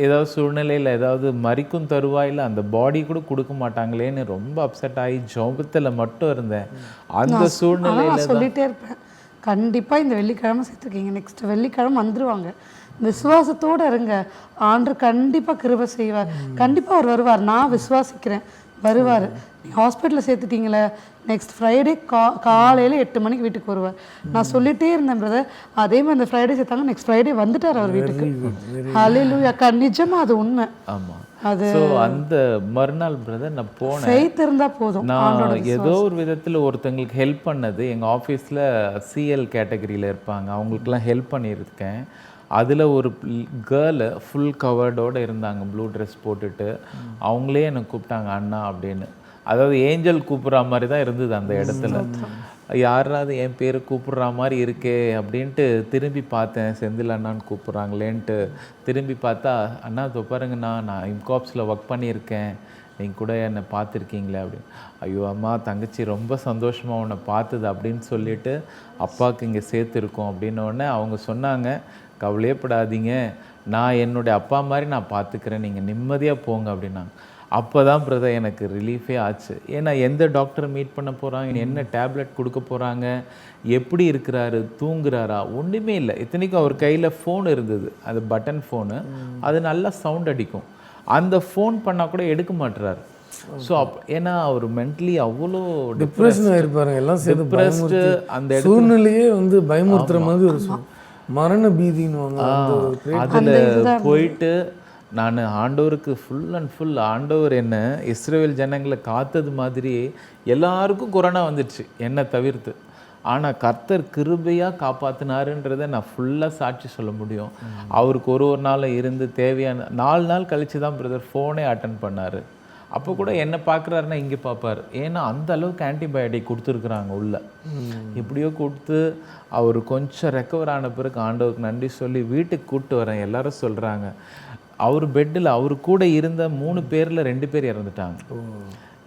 ஏதாவது சூழ்நிலையில் ஏதாவது மறிக்கும் தருவாயில் அந்த பாடி கூட கொடுக்க மாட்டாங்களேன்னு ரொம்ப அப்செட் ஆகி ஜோபத்தில் மட்டும் இருந்தேன். அந்த சூழ்நிலையில் சொல்லிகிட்டே இருப்பேன், கண்டிப்பாக இந்த வெள்ளிக்கிழமை சேர்த்துருக்கீங்க, நெக்ஸ்ட் வெள்ளிக்கிழமை வந்துடுவாங்க, விசுவாசத்தோடு இருங்க, ஆண்டவர் கண்டிப்பாக கிருபை செய்வார், கண்டிப்பாக அவர் வருவார், நான் விசுவாசிக்கிறேன் வருவார். நீங்கள் ஹாஸ்பிட்டலில் சேர்த்துட்டீங்களே, நெக்ஸ்ட் ஃப்ரைடே காலையில் 8 மணிக்கு வீட்டுக்கு வருவார். நான் சொல்லிகிட்டே இருந்தேன் பிரதர். அதே மாதிரி அந்த ஃப்ரைடே சேர்த்தாங்க, நெக்ஸ்ட் ஃப்ரைடே வந்துட்டார் அவர் வீட்டுக்கு. ஹல்லேலூயா, நிஜமாக அது உண்மை. ஆமாம், அது அந்த மறுநாள் பிரதர் நான் போனேன், ஃபெய்த் இருந்தால் போதும். நான் ஏதோ ஒரு விதத்தில் ஒருத்தங்களுக்கு ஹெல்ப் பண்ணது, எங்கள் ஆஃபீஸில் சிஎல் கேட்டகரியில் இருப்பாங்க, அவங்களுக்குலாம் ஹெல்ப் பண்ணியிருக்கேன். அதில் ஒரு கேர்ளு ஃபுல் கவர்டோடு இருந்தாங்க, ப்ளூ ட்ரெஸ் போட்டுட்டு. அவங்களே என்னை கூப்பிட்டாங்க அண்ணா அப்படின்னு. அதாவது ஏஞ்சல் கூப்பிட்ற மாதிரி தான் இருந்தது அந்த இடத்துல. யாராவது என் பேரை கூப்பிட்ற மாதிரி இருக்கே அப்படின்ட்டு திரும்பி பார்த்தேன், செந்தில் அண்ணான்னு கூப்பிட்றாங்களேன்ட்டு திரும்பி பார்த்தா, அண்ணா தொப்பாருங்கண்ணா, நான் இம்காப்ஸில் ஒர்க் பண்ணியிருக்கேன், நீங்கள் கூட என்னை பார்த்துருக்கீங்களே அப்படின்னு. ஐயோ அம்மா தங்கச்சி ரொம்ப சந்தோஷமாக உன்னை பார்த்தது அப்படின்னு சொல்லிவிட்டு அப்பாவுக்கு இங்கே சேர்த்துருக்கோம் அப்படின்னோடனே அவங்க சொன்னாங்க, கவலையப்படாதீங்க, நான் என்னுடைய அப்பா மாதிரி நான் பார்த்துக்கிறேன், நீங்கள் நிம்மதியாக போங்க அப்படின்னாங்க. அப்போ தான் பிரதர் எனக்கு ரிலீஃபே ஆச்சு. ஏன்னா எந்த டாக்டர் மீட் பண்ண போகிறாங்க, என்ன டேப்லெட் கொடுக்க போகிறாங்க, எப்படி இருக்கிறாரு, தூங்குறாரா, ஒன்றுமே இல்லை. இத்தனைக்கும் அவர் கையில் ஃபோன் இருந்தது, அது பட்டன் ஃபோனு, அது நல்லா சவுண்ட் அடிக்கும். அந்த ஃபோன் பண்ணால் கூட எடுக்க மாட்டுறாரு. ஸோ ஏன்னா அவர் மென்டலி அவ்வளோ டிப்ரெஷன் ஆகிருப்பாருங்க, எல்லாம் சேர்த்து அந்த சூழ்நிலையே வந்து பயமுறுத்துற மாதிரி ஒரு மரண பீதின்னு அதில் போயிட்டு நான் ஆண்டவருக்கு ஃபுல் அண்ட் ஃபுல், ஆண்டவர் என்ன இஸ்ரேல் ஜனங்களை காத்தது மாதிரி எல்லாருக்கும் கொரோனா வந்துடுச்சு என்னை தவிர்த்து. ஆனால் கர்த்தர் கிருபையாக காப்பாற்றினாருன்றதை நான் ஃபுல்லாக சாட்சி சொல்ல முடியும். அவருக்கு ஒரு நாள் இருந்து தேவையான 4 நாள் கழித்து தான் பிரதர் ஃபோனே அட்டன் பண்ணார். அப்போ கூட என்ன பார்க்குறாருன்னா இங்கே பார்ப்பார், ஏன்னா அந்த அளவுக்கு ஆன்டிபயோட்டிக் கொடுத்துருக்குறாங்க உள்ள. எப்படியோ கொடுத்து அவர் கொஞ்சம் ரெக்கவர் ஆன பிறகு ஆண்டவருக்கு நன்றி சொல்லி வீட்டுக்கு கூப்பிட்டு வரேன். எல்லாரும் சொல்கிறாங்க, அவர் பெட்டில் அவர் கூட இருந்த 3 பேரில் 2 பேர் இறந்துட்டாங்க.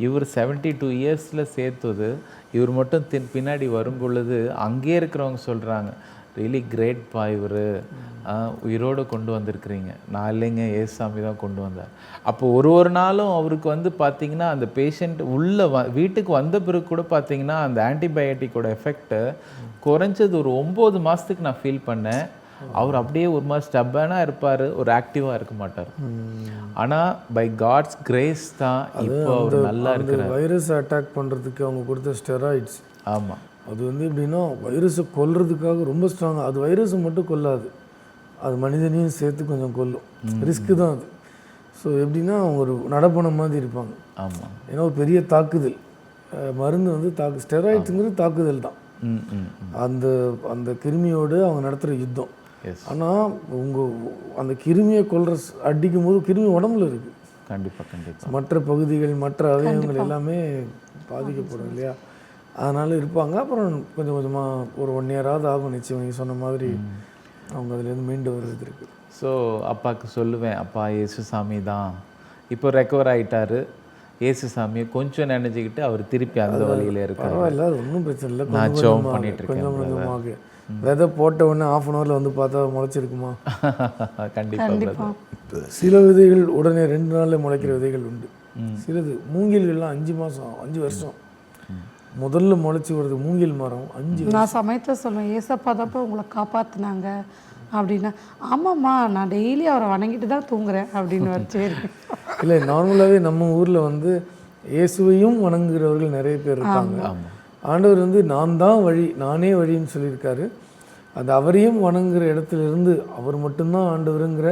இவர் 72 இயர்ஸில் சேர்த்தது, இவர் மட்டும் பின்னாடி வரும் பொழுது அங்கே இருக்கிறவங்க சொல்கிறாங்க, ரியலி கிரேட் பா, இவர் உயிரோடு கொண்டு வந்திருக்கிறீங்க. நான் இல்லைங்க, ஏசாமி தான் கொண்டு வந்தார். அப்போ ஒரு நாளும் அவருக்கு வந்து பார்த்திங்கன்னா அந்த பேஷண்ட் உள்ளே வீட்டுக்கு வந்த பிறகு கூட பார்த்திங்கன்னா அந்த ஆன்டிபயோட்டிக்கோட எஃபெக்ட்டு குறைஞ்சது ஒரு 9 மாதத்துக்கு நான் ஃபீல் பண்ணேன். அவர் அப்படியே ஒரு மாதிரி ஸ்டப்பானாக இருப்பார், ஒரு ஆக்டிவாக இருக்க மாட்டார். ஆனால் பை காட்ஸ் கிரேஸ் தான் இப்போ அவர் நல்லா இருக்கிறார். வைரஸ் அட்டாக் பண்ணுறதுக்கு அவங்க கொடுத்த ஸ்டெராய்ட்ஸ், ஆமாம், அது வந்து எப்படின்னா வைரஸை கொல்றதுக்காக ரொம்ப ஸ்ட்ராங்காக, அது வைரஸை மட்டும் கொல்லாது, அது மனிதனையும் சேர்த்து கொஞ்சம் கொல்லும், ரிஸ்க்கு தான் அது. ஸோ எப்படின்னா அவங்க ஒரு நடப்பன மாதிரி இருப்பாங்க. ஆமாம், ஏன்னா ஒரு பெரிய தாக்குதல் மருந்து வந்து ஸ்டெராய்ட்ஸுங்கிறது தாக்குதல் தான், அந்த அந்த கிருமியோடு அவங்க நடத்துகிற யுத்தம். ஆனால் அந்த கிருமியை அடிக்கும் போது கிருமி உடம்புல இருக்குது, கண்டிப்பாக கண்டிப்பாக மற்ற பகுதிகள் மற்ற அவயவங்கள் எல்லாமே பாதிக்கப்படும் இல்லையா, அதனால் இருப்பாங்க. அப்புறம் கொஞ்சம் கொஞ்சமாக ஒரு 1 இயராவது ஆகும் நிச்சயம், நீங்கள் சொன்ன மாதிரி அவங்க அதுலேருந்து மீண்டு வருவது இருக்குது. ஸோ அப்பாவுக்கு சொல்லுவேன், அப்பா இயேசுசாமி தான் இப்போ ரெக்கவர் ஆகிட்டாரு, இயேசுசாமியை கொஞ்சம் நினைச்சுக்கிட்டு அவர் திருப்பி அந்த வழியில் இருக்காரு. பரவாயில்ல, அது ஒன்றும் பிரச்சனை இல்லை, நான் ஜெபம் பண்ணிட்டு இருக்கேன். கொஞ்சம் கொஞ்சமாக விதை போட்ட உடனே 1/2 hourல வந்து பார்த்தா முளைச்சிருக்குமா? கண்டிப்பாக. சில விதைகள் உடனே 2 நாளில் முளைக்கிற விதைகள் உண்டு. சிலது மூங்கில்கள்லாம் 5 மாதம் 5 வருஷம் முதல்ல முளைச்சி வருது மூங்கில் மரம் 5. நான் சமயத்தை சொல்லுவேன், ஏசப்பா தான்ப்பா உங்களை காப்பாற்றினாங்க அப்படின்னா, ஆமாம்மா நான் டெய்லி அவரை வணங்கிட்டு தான் தூங்குறேன் அப்படின்னு வச்சு. இல்லை, நார்மலாகவே நம்ம ஊரில் வந்து இயேசுவையும் வணங்குகிறவர்கள் நிறைய பேர் இருக்காங்க. ஆண்டவர் வந்து நான் தான் வழி, நானே வழின்னு சொல்லியிருக்காரு. அது அவரையும் வணங்குகிற இடத்துல இருந்து அவர் மட்டும்தான் ஆண்டவருங்கிற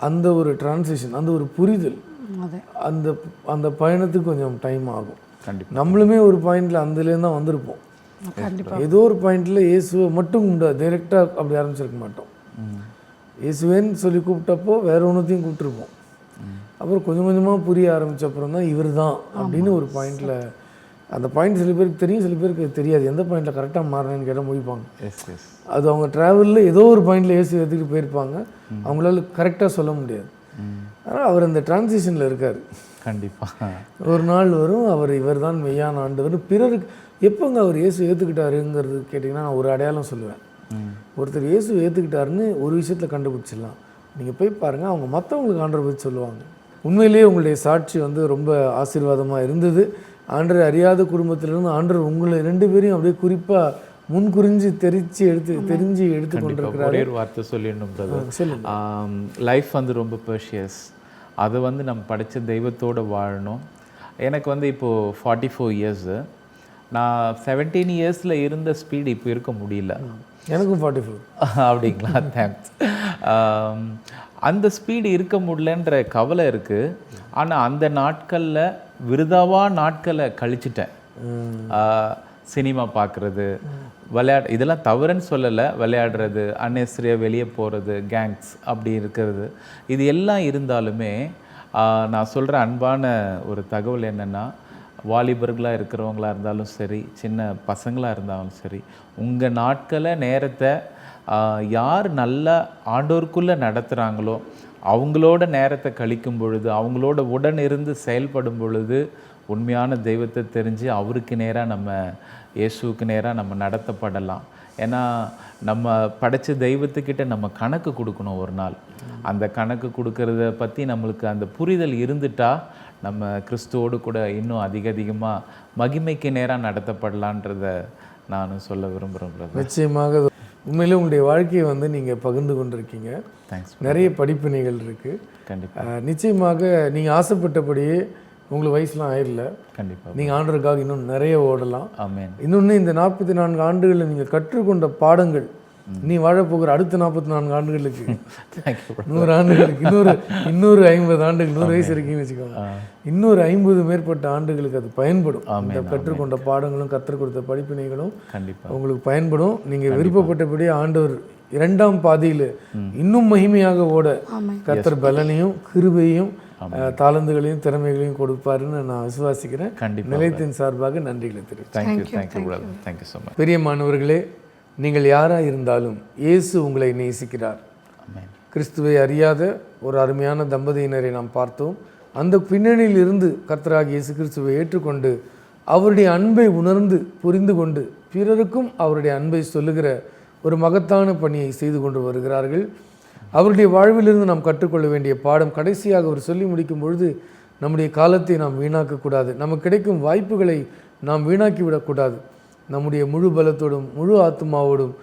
அந்த ஒரு டிரான்சிஷன், அந்த ஒரு புரிதல், அந்த அந்த பயணத்துக்கு கொஞ்சம் டைம் ஆகும். நம்மளுமே ஒரு பாயிண்டில் அதுலேருந்து தான் வந்திருப்போம். ஏதோ ஒரு பாயிண்டில் இயேசுவை மட்டும் டைரெக்டாக அப்படி ஆரம்பிச்சிருக்க மாட்டோம். இயேசுவேன்னு சொல்லி கூப்பிட்டப்போ வேற ஒன்றுத்தையும் கூப்பிட்டுருப்போம். அப்புறம் கொஞ்சம் கொஞ்சமாக புரிய ஆரம்பித்த அப்புறம் தான் இவர் தான் அப்படின்னு ஒரு பாயிண்டில், அந்த பாயிண்ட் சில பேருக்கு தெரியும், சில பேருக்கு தெரியாது. எந்த பாயிண்டில் கரெக்டாக மாறினேன்னு கேட்டால் முடிப்பாங்க. அது அவங்க ட்ராவலில் ஏதோ ஒரு பாயிண்டில் ஏசி எடுத்துக்கிட்டு போயிருப்பாங்க, அவங்களால கரெக்டாக சொல்ல முடியாது. ஆனால் அவர் அந்த டிரான்சிஷனில் இருக்கார். கண்டிப்பாக ஒரு நாள் வரும் அவர் இவர் தான் மெய்யான ஆண்டவர். பிறருக்கு எப்போங்க அவர் இயேசு ஏற்றுக்கிட்டாருங்கிறது கேட்டிங்கன்னா நான் ஒரு அடையாளம் சொல்லுவேன். ஒருத்தர் இயேசு ஏற்றுக்கிட்டாருன்னு ஒரு விஷயத்தில் கண்டுபிடிச்சிடலாம். நீங்கள் போய் பாருங்கள், அவங்க மற்றவங்களுக்கு ஆண்டவரை பற்றி சொல்லுவாங்க. உண்மையிலேயே உங்களுடைய சாட்சி வந்து ரொம்ப ஆசீர்வாதமாக இருந்தது. ஆண்டரை அறியாத குடும்பத்திலிருந்து ஆண்டவர் உங்களை 2 பேரையும் அப்படியே குறிப்பாக முன்குறிஞ்சு தெரிஞ்சு எடுத்து கொண்டிருக்கிறார். ஒரே ஒரு வார்த்தை சொல்லிடணும் பிரதர். லைஃப் வந்து ரொம்ப ப்ரெஷியஸ். அது வந்து நம்ம படித்த தெய்வத்தோடு வாழணும். எனக்கு வந்து இப்போது 44 இயர்ஸு. நான் 17 இயர்ஸில் இருந்த ஸ்பீடு இப்போ இருக்க முடியல. எனக்கும் 44. அப்படிங்களா? தேங்க்ஸ். அந்த ஸ்பீடு இருக்க முடியலன்ற கவலை இருக்குது. ஆனால் அந்த நாட்களில் விருதாவாக நாட்களை கழிச்சிட்டேன். சினிமா பார்க்குறது, இதெல்லாம் தவறுன்னு சொல்லலை. விளையாடுறது, அன்னெசரியாக வெளியே போகிறது, கேங்ஸ் அப்படி இருக்கிறது, இது எல்லாம் இருந்தாலுமே நான் சொல்கிற அன்பான ஒரு தகவல் என்னென்னா, வாலிபர்களாக இருக்கிறவங்களா இருந்தாலும் சரி, சின்ன பசங்களாக இருந்தாலும் சரி, உங்கள் நாட்களை நேரத்தை யார் நல்லா ஆண்டோருக்குள்ளே நடத்துகிறாங்களோ அவங்களோட நேரத்தை கழிக்கும் பொழுது, அவங்களோட உடன் இருந்து செயல்படும் பொழுது உண்மையான தெய்வத்தை தெரிஞ்சு அவருக்கு நேராக நம்ம இயேசுவுக்கு நேராக நம்ம நடத்தப்படலாம். ஏன்னா நம்ம படைச்ச தெய்வத்துக்கிட்ட நம்ம கணக்கு கொடுக்கணும் ஒரு நாள். அந்த கணக்கு கொடுக்கறத பற்றி நம்மளுக்கு அந்த புரிதல் இருந்துட்டால் நம்ம கிறிஸ்துவோடு கூட இன்னும் அதிகமாக மகிமைக்கு நேராக நடத்தப்படலான்றத நான் சொல்ல விரும்புகிறேன். நிச்சயமாக உண்மையிலே உங்களுடைய வாழ்க்கையை வந்து நீங்கள் பகிர்ந்து கொண்டிருக்கீங்க. தேங்க்ஸ். நிறைய படிப்பினைகள் இருக்குது. கண்டிப்பாக. நிச்சயமாக நீங்கள் ஆசைப்பட்டபடியே உங்களுக்கு வயசுலாம் ஆயிடல. கண்டிப்பாக நீங்கள் ஆண்டருக்காக இன்னும் நிறைய ஓடலாம். ஆமென். இன்னொன்று, இந்த 44 ஆண்டுகளில் நீங்கள் கற்றுக்கொண்ட பாடங்கள் நீ வாழப்போகிற அடுத்த 44 ஆண்டுகளுக்கு 100 ஆண்டுகளுக்கு இன்னொரு 50 ஆண்டுகள், 100 வயசு இருக்குன்னு வச்சுக்கோங்க, இன்னொரு 50 மேற்பட்ட ஆண்டுகளுக்கு அது பயன்படும். இந்த கற்றுக்கொண்ட பாடங்களும் கற்றுக் கொடுத்த படிப்பினைகளும் கண்டிப்பாக உங்களுக்கு பயன்படும். நீங்கள் விருப்பப்பட்டபடியே ஆண்டவர் 2ஆம் பாதியில் இன்னும் மகிமையாக ஓட கர்த்தர் பலனையும் கிருபையும் தாளந்துகளையும் திறமைகளையும் கொடுப்பாருன்னு நான் விசுவாசிக்கிறேன். நிலையத்தின் சார்பாக நன்றிகளை தெரிவிக்கிறேன். பிரியமானவர்களே, நீங்கள் யாராக இருந்தாலும் இயேசு உங்களை நேசிக்கிறார். கிறிஸ்துவை அறியாத ஒரு அருமையான தம்பதியினரை நாம் பார்த்தோம். அந்த பின்னணியில் இருந்து கர்த்தராகிய இயேசு கிறிஸ்துவை ஏற்றுக்கொண்டு அவருடைய அன்பை உணர்ந்து புரிந்து கொண்டு பிறருக்கும் அவருடைய அன்பை சொல்லுகிற ஒரு மகத்தான பணியை செய்து கொண்டு வருகிறார்கள். அவருடைய வாழ்விலிருந்து நாம் கற்றுக்கொள்ள வேண்டிய பாடம் கடைசியாக அவர் சொல்லி முடிக்கும் பொழுது, நம்முடைய காலத்தை நாம் வீணாக்கக்கூடாது, நமக்கு கிடைக்கும் வாய்ப்புகளை நாம் வீணாக்கி விடக்கூடாது. நம்முடைய முழு பலத்தோடும், முழு ஆத்மாவோடும்,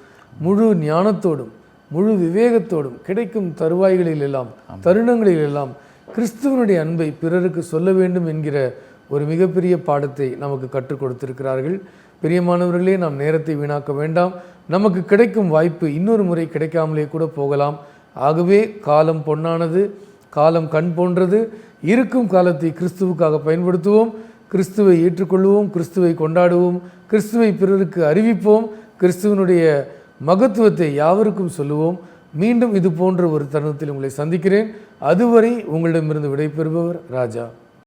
முழு ஞானத்தோடும், முழு விவேகத்தோடும் கிடைக்கும் தருவாய்களிலெல்லாம், தருணங்களிலெல்லாம் கிறிஸ்துவனுடைய அன்பை பிறருக்கு சொல்ல வேண்டும் என்கிற ஒரு மிகப்பெரிய பாடத்தை நமக்கு கற்றுக் கொடுத்திருக்கிறார்கள். பிரியமானவர்களே, நாம் நேரத்தை வீணாக்க வேண்டாம். நமக்கு கிடைக்கும் வாய்ப்பு இன்னொரு முறை கிடைக்காமலே கூட போகலாம். ஆகவே காலம் பொன்னானது, காலம் கண் போன்றது. இருக்கும் காலத்தை கிறிஸ்துவுக்காக பயன்படுத்துவோம், கிறிஸ்துவை ஏற்றுக்கொள்வோம், கிறிஸ்துவை கொண்டாடுவோம், கிறிஸ்துவை பிறருக்கு அறிவிப்போம், கிறிஸ்துவனுடைய மகத்துவத்தை யாவருக்கும் சொல்லுவோம். மீண்டும் இது போன்ற ஒரு தருணத்தில் உங்களை சந்திக்கிறேன். அதுவரை உங்களிடமிருந்து விடைபெறுபவர் ராஜா.